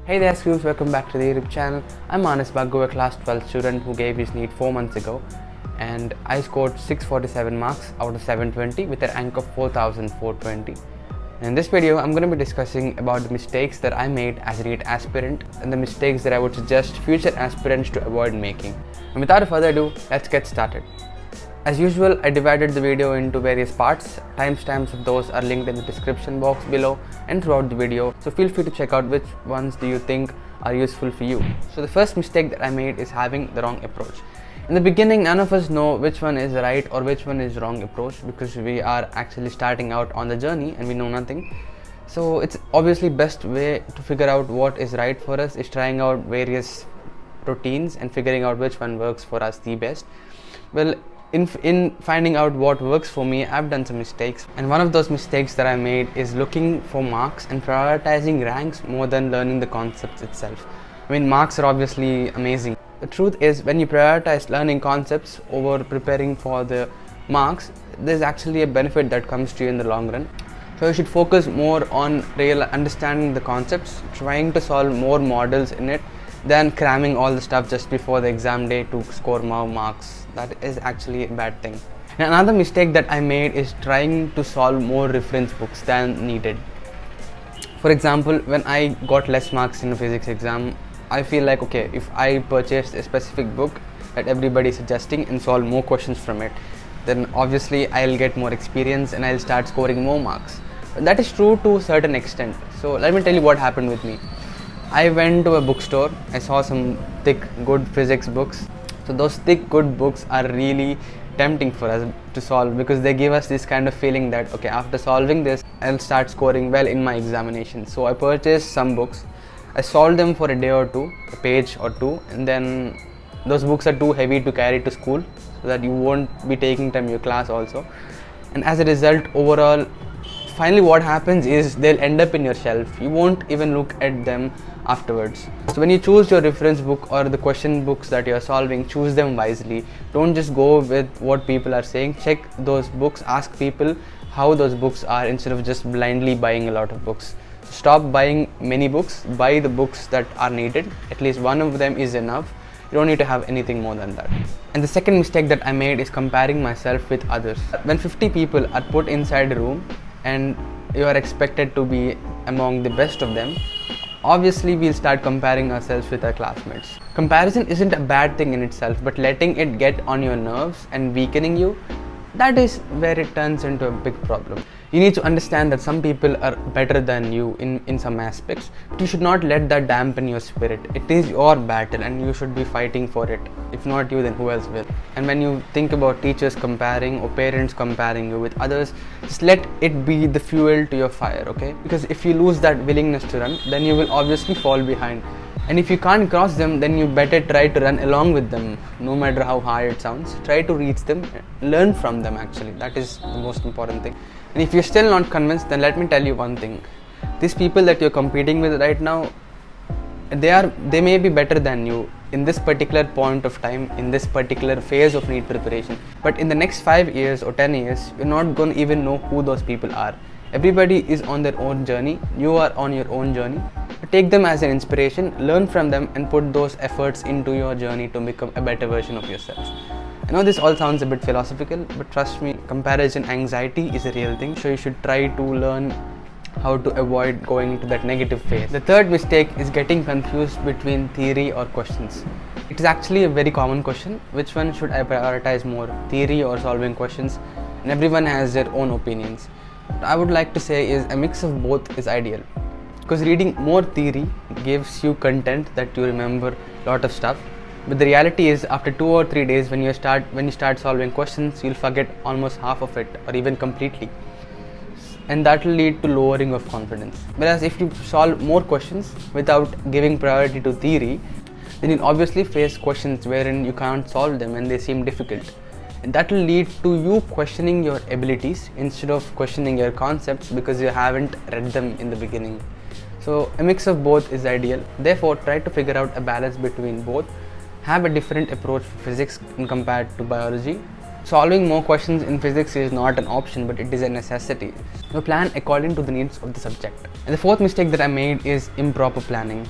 Hey there scoops, welcome back to the YouTube channel. I'm Anas Baggu, a class 12 student who gave his NEET 4 months ago, and I scored 647 marks out of 720 with a rank of 4420. In this video, I'm going to be discussing about the mistakes that I made as a NEET aspirant and the mistakes that I would suggest future aspirants to avoid making. And without further ado, let's get started. As usual, I divided the video into various parts. Timestamps of those are linked in the description box below and throughout the video, so feel free to check out which ones do you think are useful for you. So the first mistake that I made is having the wrong approach. In the beginning, none of us know which one is right or which one is wrong approach because we are actually starting out on the journey and we know nothing. So it's obviously best way to figure out what is right for us is trying out various routines and figuring out which one works for us the best. Well, in finding out what works for me, I've done some mistakes, and one of those mistakes that I made is looking for marks and prioritizing ranks more than learning the concepts itself. I mean, marks are obviously amazing. The truth is, when you prioritize learning concepts over preparing for the marks, there's actually a benefit that comes to you in the long run. So you should focus more on real understanding the concepts, trying to solve more models in it, than cramming all the stuff just before the exam day to score more marks. That is actually a bad thing. And another mistake that I made is trying to solve more reference books than needed. For example, when I got less marks in a physics exam, I feel like, okay, if I purchased a specific book that everybody is suggesting and solve more questions from it, then obviously I'll get more experience and I'll start scoring more marks. But that is true to a certain extent. So let me tell you what happened with me. I went to a bookstore, I saw some thick, good physics books. So those thick, good books are really tempting for us to solve because they give us this kind of feeling that, okay, after solving this, I'll start scoring well in my examination. So I purchased some books, I solved them for a day or two, a page or two, and then those books are too heavy to carry to school so that you won't be taking them in your class also. And as a result, overall, finally what happens is they'll end up in your shelf. You won't even look at them afterwards. So when you choose your reference book or the question books that you're solving, choose them wisely. Don't just go with what people are saying. Check those books, ask people how those books are instead of just blindly buying a lot of books. Stop buying many books, buy the books that are needed. At least one of them is enough. You don't need to have anything more than that. And the second mistake that I made is comparing myself with others. When 50 people are put inside a room and you are expected to be among the best of them, obviously we'll start comparing ourselves with our classmates. Comparison isn't a bad thing in itself, but letting it get on your nerves and weakening you, that is where it turns into a big problem. You need to understand that some people are better than you in some aspects, but you should not let that dampen your spirit. It is your battle and you should be fighting for it. If not you, then who else will? And when you think about teachers comparing or parents comparing you with others, just let it be the fuel to your fire, okay? Because if you lose that willingness to run, then you will obviously fall behind. And if you can't cross them, then you better try to run along with them, no matter how hard it sounds. Try to reach them, learn from them actually. That is the most important thing. And if you're still not convinced, then let me tell you one thing. These people that you're competing with right now, they may be better than you in this particular point of time, in this particular phase of NEET preparation. But in the next 5 years or 10 years, you're not going to even know who those people are. Everybody is on their own journey. You are on your own journey. Take them as an inspiration, learn from them, and put those efforts into your journey to become a better version of yourself. I know this all sounds a bit philosophical, but trust me, comparison anxiety is a real thing. So you should try to learn how to avoid going into that negative phase. The third mistake is getting confused between theory or questions. It is actually a very common question. Which one should I prioritize more, theory or solving questions? And everyone has their own opinions. What I would like to say is a mix of both is ideal. Because reading more theory gives you content that you remember a lot of stuff. But the reality is, after 2 or 3 days, when you start solving questions, you'll forget almost half of it or even completely. And that will lead to lowering of confidence. Whereas if you solve more questions without giving priority to theory, then you'll obviously face questions wherein you can't solve them and they seem difficult. And that will lead to you questioning your abilities instead of questioning your concepts because you haven't read them in the beginning. So a mix of both is ideal. Therefore, try to figure out a balance between both. Have a different approach for physics compared to biology. Solving more questions in physics is not an option, but it is a necessity. So plan according to the needs of the subject. And the fourth mistake that I made is improper planning.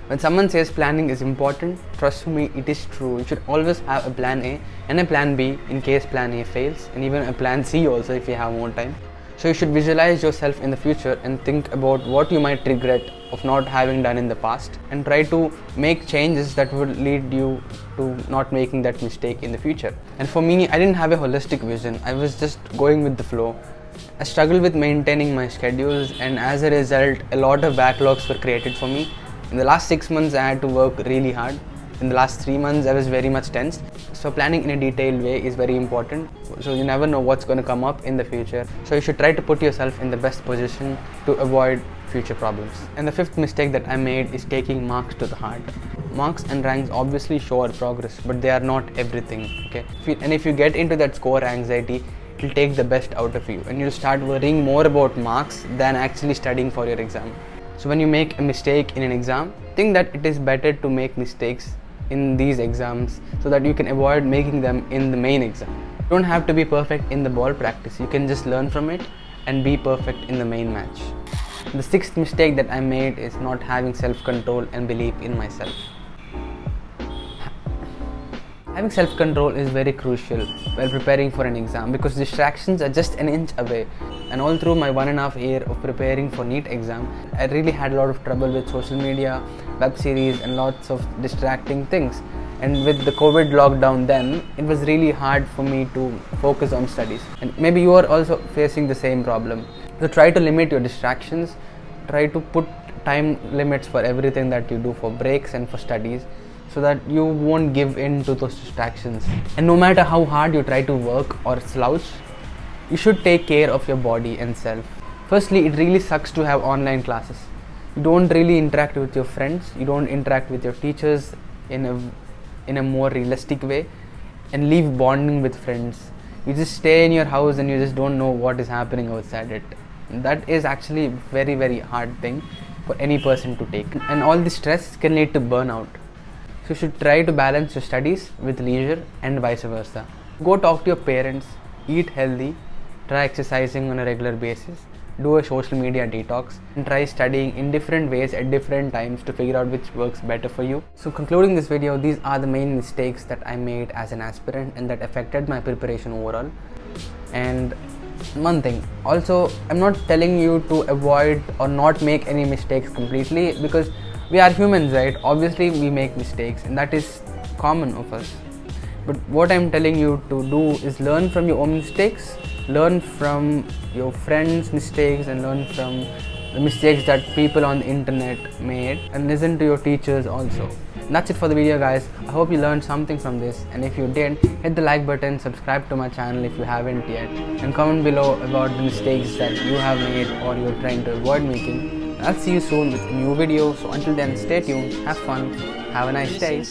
When someone says planning is important, trust me, it is true. You should always have a plan A and a plan B in case plan A fails, and even a plan C also if you have more time. So you should visualize yourself in the future and think about what you might regret of not having done in the past, and try to make changes that would lead you to not making that mistake in the future. And for me, I didn't have a holistic vision. I was just going with the flow. I struggled with maintaining my schedules, and as a result, a lot of backlogs were created for me. In the last 6 months, I had to work really hard. In the last 3 months, I was very much tense. So planning in a detailed way is very important. So you never know what's going to come up in the future. So you should try to put yourself in the best position to avoid future problems. And the fifth mistake that I made is taking marks to the heart. Marks and ranks obviously show our progress, but they are not everything. Okay. If you get into that score anxiety, it will take the best out of you, and you'll start worrying more about marks than actually studying for your exam. So when you make a mistake in an exam, think that it is better to make mistakes in these exams so that you can avoid making them in the main exam. You don't have to be perfect in the ball practice. You can just learn from it and be perfect in the main match. The sixth mistake that I made is not having self-control and belief in myself. Having self-control is very crucial while preparing for an exam, because distractions are just an inch away. And all through my 1.5 years of preparing for NEET exam, I really had a lot of trouble with social media, web series, and lots of distracting things. And with the COVID lockdown then, it was really hard for me to focus on studies. And maybe you are also facing the same problem. So try to limit your distractions, try to put time limits for everything that you do, for breaks and for studies, so that you won't give in to those distractions. And no matter how hard you try to work or slouch, you should take care of your body and self. Firstly, it really sucks to have online classes. You don't really interact with your friends, you don't interact with your teachers in a more realistic way, and leave bonding with friends. You just stay in your house and you just don't know what is happening outside it. That is actually a very, very hard thing for any person to take. And all this stress can lead to burnout. So you should try to balance your studies with leisure and vice versa. Go talk to your parents, eat healthy, try exercising on a regular basis, do a social media detox, and try studying in different ways at different times to figure out which works better for you. So concluding this video, these are the main mistakes that I made as an aspirant and that affected my preparation overall. And one thing, also, I'm not telling you to avoid or not make any mistakes completely, because we are humans, right? Obviously we make mistakes, and that is common of us. But what I'm telling you to do is learn from your own mistakes, learn from your friends' mistakes, and learn from the mistakes that people on the internet made, and listen to your teachers also. And that's it for the video, guys. I hope you learned something from this, and if you did, hit the like button, subscribe to my channel if you haven't yet, and comment below about the mistakes that you have made or you're trying to avoid making. I'll see you soon with a new video. So until then, stay tuned, have fun, have a nice day.